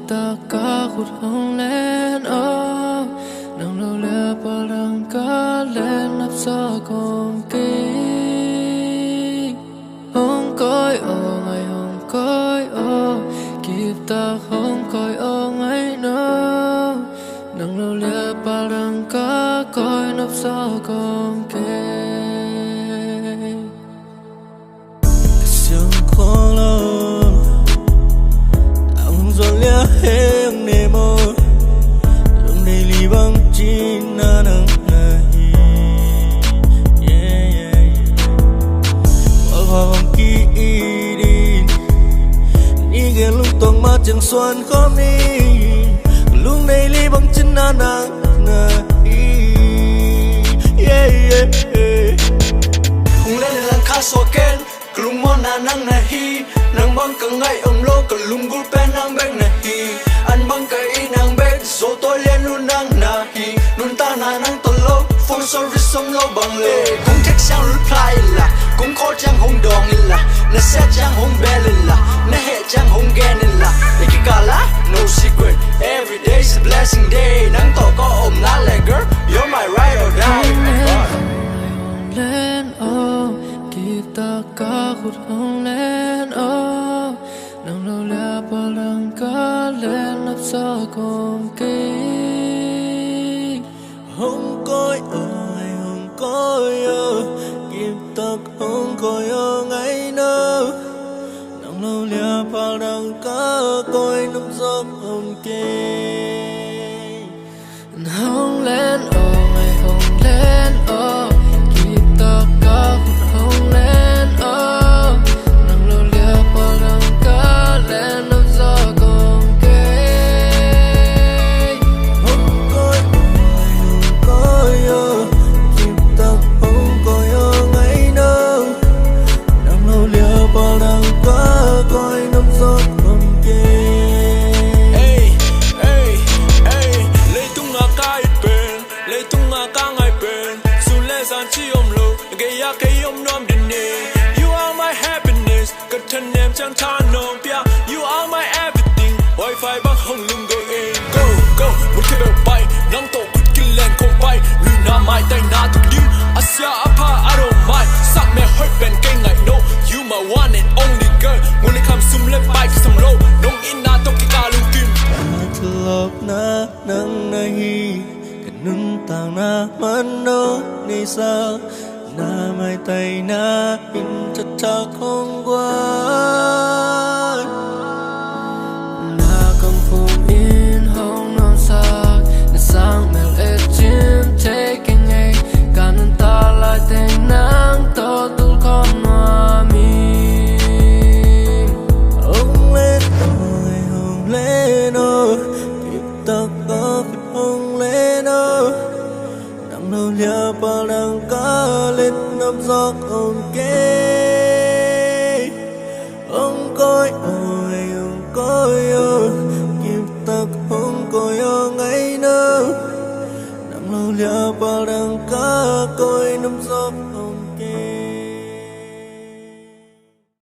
ta cả khut hồng lên nang lo le palang ka lên nắp sa kom ki hong koi ngày hong koi kịp ta hong koi ngày no nang lo le palang ka koi nắp sa kom ki sương khó lo ang zolya heng nemo lung nei li bang chin na nang nahi wal hong ki din ni ge lung tong ma chang suan khom ni lung nei li bang chin na nang nahi hung lên lang kha so ken klung mo na nang nahi nang bang ka ngai om lo ka lung gul pen nang bek nahi an bang ka i nang bek so to len lu nang nahi nun ta na nang to lo phone service som lo bang le kung tek sang reply la kung call chang hong dong la na set chang hong bell la na he chang hong gen la ikikala no secret every day's a blessing day nang to ko om na le girl you're my ride or die lên kịp ta cả khut hồng lên nang lo le palang ka lên nắp sa kom ki hong koi kịp ta hong koi ngày nơ nang lo lia palang ka koi nắp sa kom ki hồng lên ngày hồng lên kịp ta cả khut hồng lên nang lo le palang ka lên nắp sa kom ki hong koi kịp ta hong koi ngày nơ nang lo lia palang ka koi nắp sa kom ki lấy tung ngã cái bên lấy tung ngã cả ngày bên dù lẽ gian chỉ om lo gây ya cái om nom đến nè you are my happiness cất thân em chẳng than nong pia you are my everything wifi bắc hồng lưng go in go một cái đầu bay nắng tổ quýt kinh lên không bay luna mai tay na thuộc lim asia apa I don't mind sắc mẹ hơi bên cây ngày no you my one and only girl muốn lấy khăm sum lên bay cái sầm lô nong in na tóc cái ca lưng kim love na nang nahi kanun tang na mano ni sa na mai tay na in cha cha không qua na công phum in hong non sak na sang mel e chim taking a kanun ta lai tên nang to tul con ma mi hong lên kịp ta có hong lên nang lâu lia pa đang cá lên nắp gió ôn kê hong coi kịp ta hong coi ngày nơ nang lâu lia pa đang cá coi